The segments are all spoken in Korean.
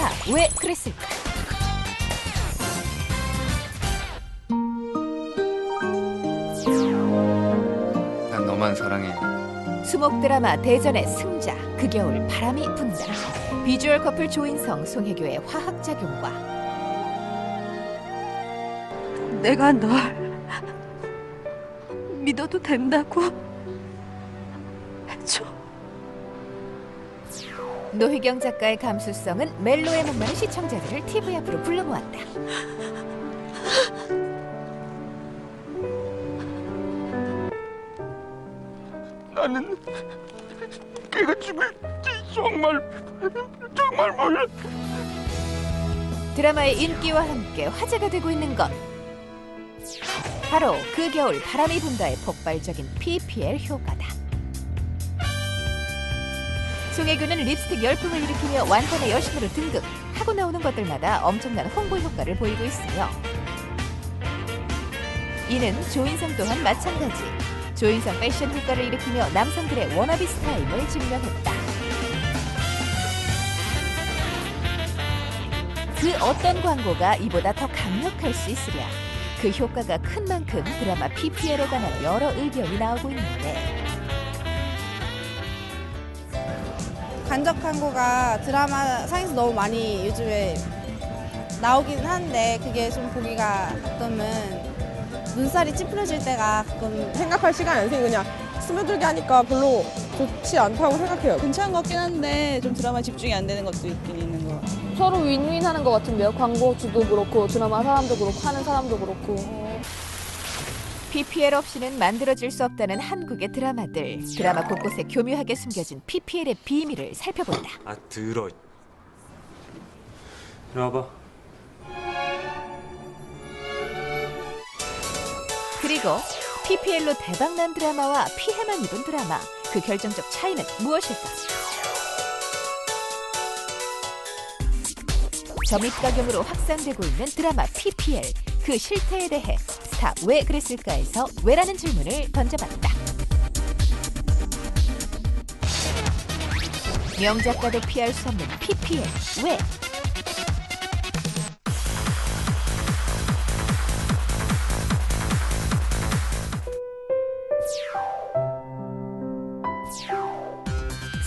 스타 왜 그랬을까? 난 너만 사랑해. 수목 드라마 대전의 승자, 그 겨울 바람이 분다. 비주얼 커플 조인성, 송혜교의 화학작용과 내가 널 믿어도 된다고 해줘. 노희경 작가의 감수성은 멜로에 목마른 시청자들을 TV 앞으로 불러 모았다. 나는 걔가 죽을지 정말 몰라. 드라마의 인기와 함께 화제가 되고 있는 것, 바로 그 겨울 바람이 분다의 폭발적인 PPL 효과다. 송혜교는 립스틱 열풍을 일으키며 완판의 여신으로 등극, 하고 나오는 것들마다 엄청난 홍보 효과를 보이고 있으며, 이는 조인성 또한 마찬가지. 조인성 패션 효과를 일으키며 남성들의 워너비 스타임을 증명했다. 그 어떤 광고가 이보다 더 강력할 수 있으랴. 그 효과가 큰 만큼 드라마 PPL에 관한 여러 의견이 나오고 있는데, 간접 광고가 드라마 상에서 너무 많이 요즘에 나오긴 하는데 그게 좀 보기가 가끔은 눈살이 찌푸려질 때가 가끔 생각할 시간이 안 생기고 그냥 스며들게 하니까 별로 좋지 않다고 생각해요. 괜찮은 것 같긴 한데 좀 드라마에 집중이 안 되는 것도 있긴 있는 것 같아요. 서로 윈윈하는 것 같은데요. 광고주도 그렇고 드라마 사람도 그렇고 하는 사람도 그렇고. PPL 없이는 만들어질 수 없다는 한국의 드라마들. 드라마 곳곳에 교묘하게 숨겨진 PPL의 비밀을 살펴본다. 아 들어. 이리 와봐. 그리고 PPL로 대박난 드라마와 피해만 입은 드라마, 그 결정적 차이는 무엇일까? 점입가경으로 확산되고 있는 드라마 PPL, 그 실태에 대해 스타 왜 그랬을까에서 왜라는 질문을 던져봤다. 명작가도 피할 수 없는 PPL, 왜?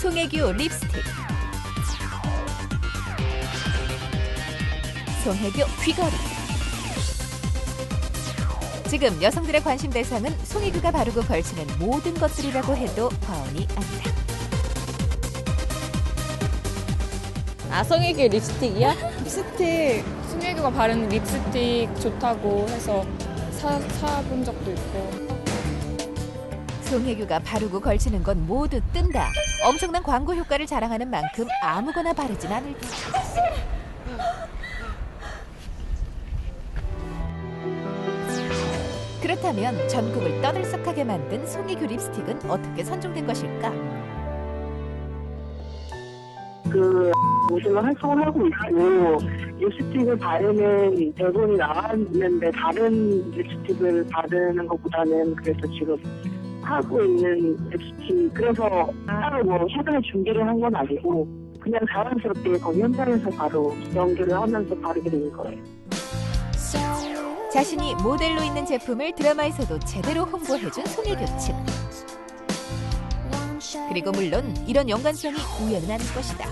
송혜교 립스틱, 송혜교 귀걸이. 지금 여성들의 관심 대상은 송혜교가 바르고 걸치는 모든 것들이라고 해도 과언이 아니다. 아, 송혜교 립스틱이야? 립스틱, 송혜교가 바르는 립스틱 좋다고 해서 사본 적도 있고. 송혜교가 바르고 걸치는 건 모두 뜬다. 엄청난 광고 효과를 자랑하는 만큼 아무거나 바르진 않을 테다. 그렇다면 전국을 떠들썩하게 만든 송혜교 립스틱은 어떻게 선정된 것일까? 요즘은 활동을 하고 있고 립스틱을 바르는 대본이 나왔는데 다른 립스틱을 바르는 것보다는 그래서 지금 하고 있는 립스틱, 그래서 따로 뭐 최근에 준비를 한 건 아니고 그냥 자연스럽게 거기 현장에서 바로 연기를 하면서 바르게 된 거예요. 자신이 모델로 있는 제품을 드라마에서도 제대로 홍보해준 송혜교 측. 그리고 물론 이런 연관성이 우연은 아닐 것이다.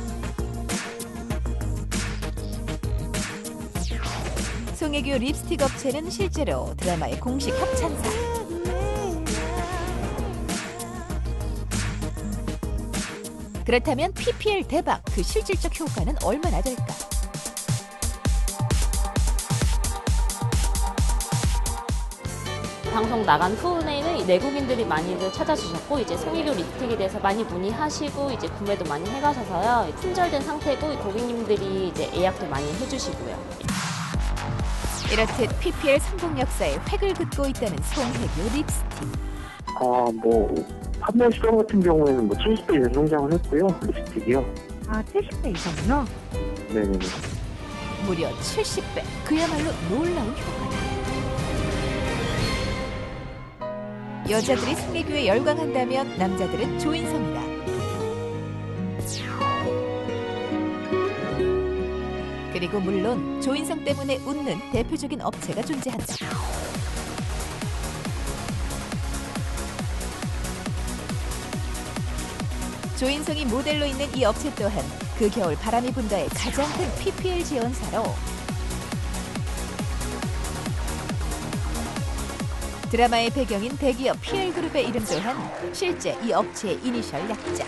송혜교 립스틱 업체는 실제로 드라마의 공식 협찬사. 그렇다면 PPL 대박, 그 실질적 효과는 얼마나 될까? 방송 나간 후에는 내국인들이 많이들 찾아주셨고, 이제 송혜교 립스틱에 대해서 많이 문의하시고 이제 구매도 많이 해가셔서요. 품절된 상태고 고객님들이 이제 예약도 많이 해주시고요. 이렇듯 PPL 성공 역사에 획을 긋고 있다는 송혜교 립스틱. 판매 수량 같은 경우에는 70배 이상 성장을 했고요. 립스틱이요. 70배 이상이요? 네네네. 무려 70배, 그야말로 놀라운 효과다. 여자들이 송혜교에 열광한다면 남자들은 조인성이다. 그리고 물론 조인성 때문에 웃는 대표적인 업체가 존재한다. 조인성이 모델로 있는 이 업체 또한 그 겨울 바람이 분다의 가장 큰 PPL 지원사로 드라마의 배경인 대기업 PL그룹의 이름 또한 실제 이 업체의 이니셜 약자.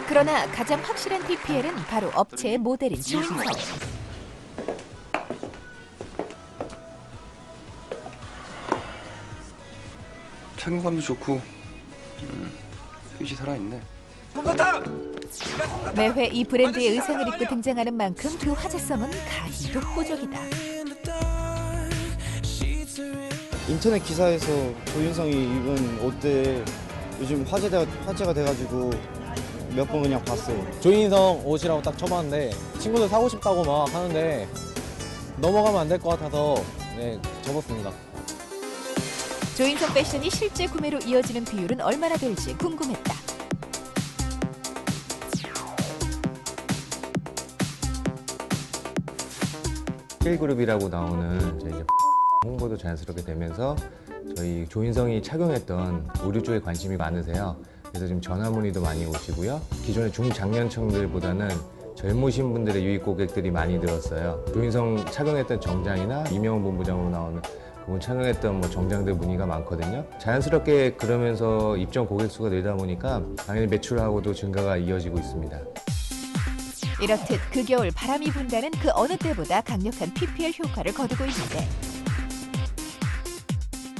그러나 가장 확실한 PPL은 바로 업체의 모델인 조인성. 책임감도 좋고 뜻이 살아있네. 매회 이 브랜드의 의상을 입고 등장하는 만큼 그 화제성은 가히도 호적이다. 인터넷 기사에서 조인성이 입은 옷들 요즘 화제가 돼가지고 몇 번 그냥 봤어요. 조인성 옷이라고 딱 쳐봤는데 친구들 사고 싶다고 막 하는데 넘어가면 안 될 것 같아서 네, 접었습니다. 조인성 패션이 실제 구매로 이어지는 비율은 얼마나 될지 궁금했다. PL그룹이라고 나오는 이제 홍보도 자연스럽게 되면서 저희 조인성이 착용했던 의류 쪽에 관심이 많으세요. 그래서 지금 전화 문의도 많이 오시고요. 기존의 중장년층들보다는 젊으신 분들의 유입 고객들이 많이 늘었어요. 조인성 착용했던 정장이나 이명훈 본부장으로 나오는 그분 착용했던 정장들 문의가 많거든요. 자연스럽게 그러면서 입점 고객 수가 늘다 보니까 당연히 매출하고도 증가가 이어지고 있습니다. 이렇듯 그 겨울 바람이 분다는 그 어느 때보다 강력한 PPL 효과를 거두고 있는데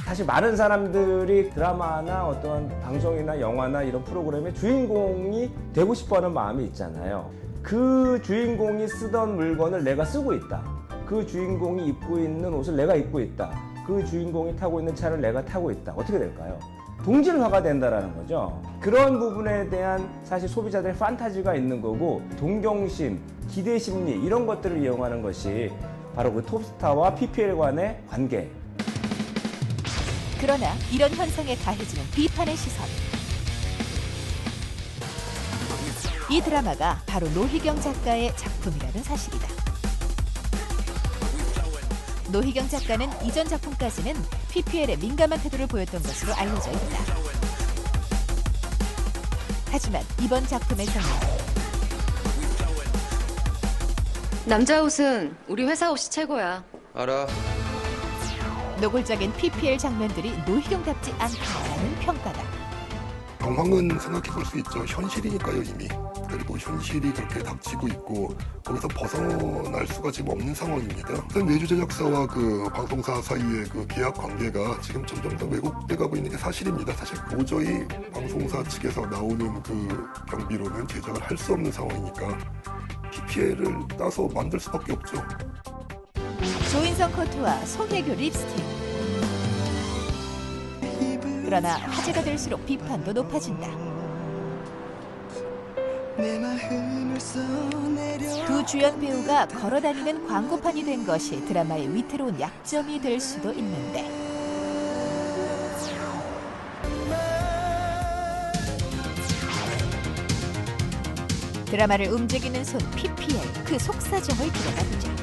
사실 많은 사람들이 드라마나 어떤 방송이나 영화나 이런 프로그램의 주인공이 되고 싶어하는 마음이 있잖아요. 그 주인공이 쓰던 물건을 내가 쓰고 있다. 그 주인공이 입고 있는 옷을 내가 입고 있다. 그 주인공이 타고 있는 차를 내가 타고 있다. 어떻게 될까요? 동질화가 된다는 거죠. 그런 부분에 대한 사실 소비자들의 판타지가 있는 거고 동경심, 기대심리 이런 것들을 이용하는 것이 바로 그 톱스타와 PPL 간의 관계. 그러나 이런 현상에 가해지는 비판의 시선. 이 드라마가 바로 노희경 작가의 작품이라는 사실이다. 노희경 작가는 이전 작품까지는 PPL에 민감한 태도를 보였던 것으로 알려져 있다. 하지만 이번 작품에서는 남자 옷은 우리 회사 옷이 최고야. 알아. 노골적인 PPL 장면들이 노희경답지 않다라는 평가다. 상황은 생각해 볼 수 있죠. 현실이니까요, 이미. 그리고 현실이 그렇게 닥치고 있고 거기서 벗어날 수가 지금 없는 상황입니다. 외주 제작사와 그 방송사 사이의 그 계약 관계가 지금 점점 더 왜곡돼 가고 있는 게 사실입니다. 사실 도저히 방송사 측에서 나오는 그 경비로는 제작을 할 수 없는 상황이니까 PPL을 따서 만들 수밖에 없죠. 조인성 코트와 송혜교 립스틱. 그러나 화제가 될수록 비판도 높아진다. 두 주연 배우가 걸어다니는 광고판이 된 것이 드라마의 위태로운 약점이 될 수도 있는데 드라마를 움직이는 손 PPL, 그 속사정을 들여다보자.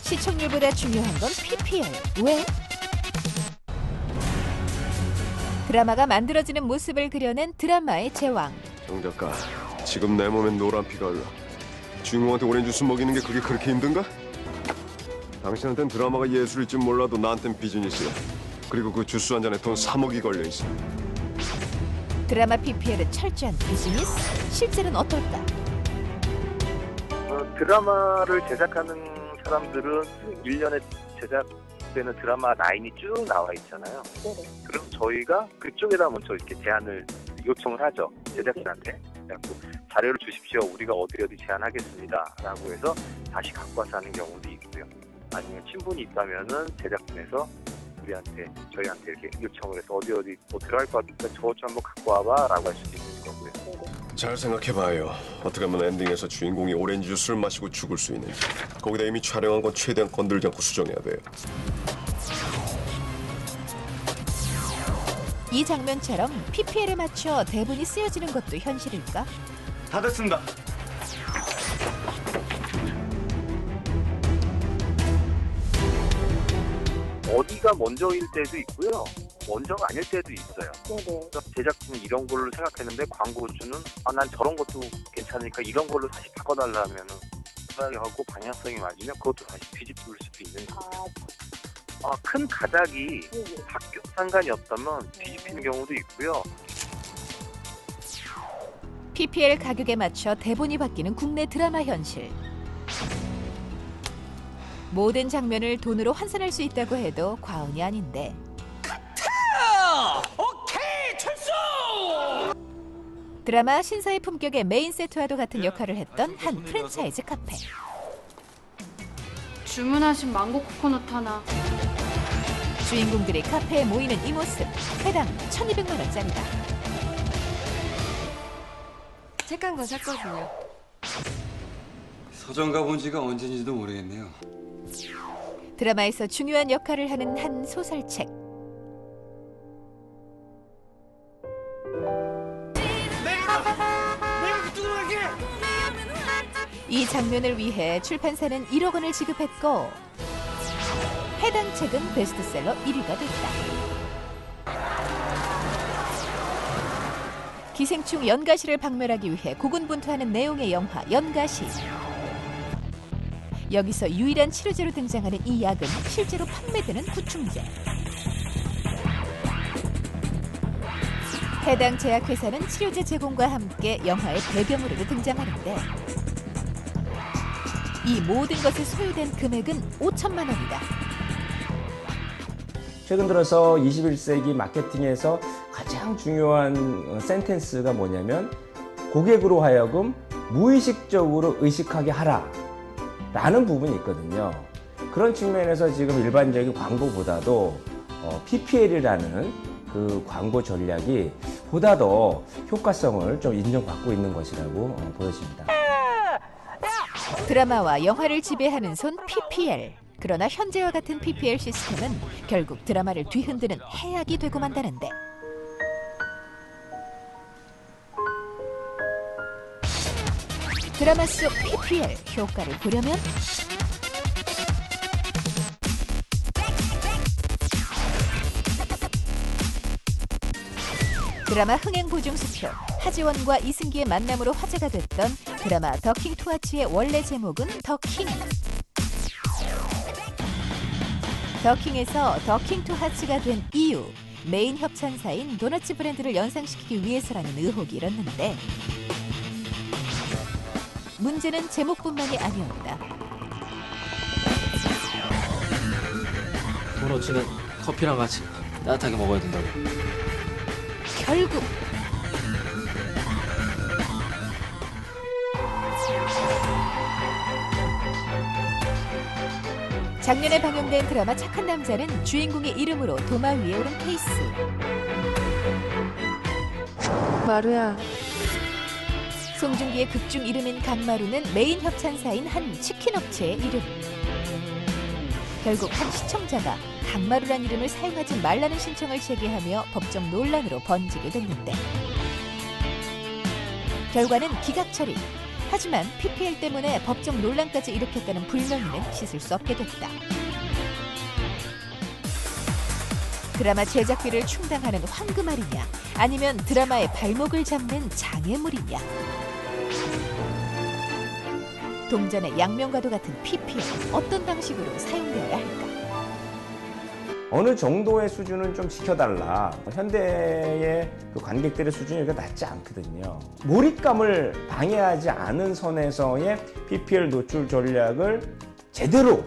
시청률보다 중요한 건 PPL. 왜? 드라마가 만들어지는 모습을 그려낸 드라마의 제왕. 정 작가, 지금 내 몸엔 노란 피가 흘러. 주인공한테 오렌지 주스 먹이는 게 그게 그렇게 힘든가? 당신한텐 드라마가 예술일지 몰라도 나한텐 비즈니스야. 그리고 그 주스 한 잔에 돈 3억이 걸려있어. 드라마 PPL은 철저한 비즈니스? 실제로는 어떨까? 드라마를 제작하는 사람들은 1년에 제작되는 드라마 라인이 쭉 나와 있잖아요. 그럼 저희가 그쪽에다 먼저 이렇게 제안을 요청을 하죠. 제작진한테. 자료를 주십시오. 우리가 어디 제안하겠습니다. 라고 해서 다시 갖고 와서 하는 경우도 있고요. 아니면 친분이 있다면은 제작진에서 저희한테 이렇게 요청을 해서 어디 뭐 들어갈 것 같으니까 저것 좀 한번 갖고 와봐 라고 할 수도 있는 하더라고요. 잘 생각해봐요. 어떻게 하면 엔딩에서 주인공이 오렌지 주스를 마시고 죽을 수 있는지. 거기다 이미 촬영한 건 최대한 건들지 않고 수정해야 돼요. 이 장면처럼 PPL에 맞춰 대본이 쓰여지는 것도 현실일까? 다 됐습니다. 어디가 먼저일 때도 있고요. 먼저가 아닐 때도 있어요. 그래서 제작진은 이런 걸로 생각했는데 광고주는 난 저런 것도 괜찮으니까 이런 걸로 다시 바꿔달라면은 하고 방향성이 맞으면 그것도 다시 뒤집을 수도 있는 거예요. 큰 가닥이 바뀌어 상관이 없다면 뒤집히는 경우도 있고요. PPL 가격에 맞춰 대본이 바뀌는 국내 드라마 현실. 모든 장면을 돈으로 환산할 수 있다고 해도 과언이 아닌데. 오케이, 철수! 드라마 신사의 품격의 메인 세트와도 같은 역할을 했던 한 프랜차이즈 카페. 주문하신 망고 코코넛 하나. 주인공들이 카페에 모이는 이 모습, 해당 1,200만 원짜리다. 책 한 권 샀거든요. 서점 가본 지가 언젠지도 모르겠네요. 드라마에서 중요한 역할을 하는 한 소설책. 내가 뜯어갈게! 이 장면을 위해 출판사는 1억 원을 지급했고 해당 책은 베스트셀러 1위가 됐다. 기생충 연가시를 박멸하기 위해 고군분투하는 내용의 영화 연가시. 여기서 유일한 치료제로 등장하는 이 약은 실제로 판매되는 구충제. 해당 제약회사는 치료제 제공과 함께 영화의 배경으로도 등장하는데 이 모든 것에 소요된 금액은 5천만 원이다. 최근 들어서 21세기 마케팅에서 가장 중요한 센텐스가 뭐냐면 고객으로 하여금 무의식적으로 의식하게 하라 라는 부분이 있거든요. 그런 측면에서 지금 일반적인 광고보다도 PPL이라는 그 광고 전략이 보다 더 효과성을 좀 인정받고 있는 것이라고 보여집니다. 드라마와 영화를 지배하는 손 PPL. 그러나 현재와 같은 PPL 시스템은 결국 드라마를 뒤흔드는 해악이 되고 만다는데. 드라마 속 PPL 효과를 보려면 드라마 흥행보증수표 하지원과 이승기의 만남으로 화제가 됐던 드라마 더킹 투하츠의 원래 제목은 더킹. 더킹에서 더킹 투하츠가 된 이유, 메인 협찬사인 도너츠 브랜드를 연상시키기 위해서라는 의혹이 일었는데 문제는 제목뿐만이 아니었다. 도너츠는 커피랑 같이 따뜻하게 먹어야 된다고. 결국 작년에 방영된 드라마 착한 남자는 주인공의 이름으로 도마 위에 오른 케이스. 마루야. 송중기의 극중 이름인 강마루는 메인 협찬사인 한 치킨 업체의 이름. 결국 한 시청자가 강마루란 이름을 사용하지 말라는 신청을 제기하며 법적 논란으로 번지게 됐는데 결과는 기각 처리. 하지만 PPL 때문에 법적 논란까지 일으켰다는 불명예는 씻을 수 없게 됐다. 드라마 제작비를 충당하는 황금알이냐 아니면 드라마의 발목을 잡는 장애물이냐. 동전의 양면과도 같은 PPL 어떤 방식으로 사용되어야 할까? 어느 정도의 수준은 좀 지켜달라. 현대의 그 관객들의 수준이 이렇게 낮지 않거든요. 몰입감을 방해하지 않은 선에서의 PPL 노출 전략을 제대로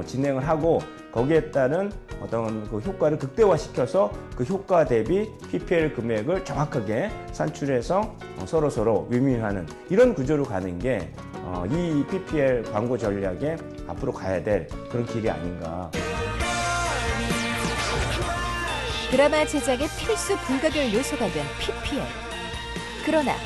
진행을 하고 거기에 따른 어떤 그 효과를 극대화시켜서 그 효과 대비 PPL 금액을 정확하게 산출해서 서로 윈윈하는 이런 구조로 가는 게 이 PPL 광고 전략에 앞으로 가야 될 그런 길이 아닌가. 드라마 제작의 필수 불가결 요소가 된 PPL. 그러나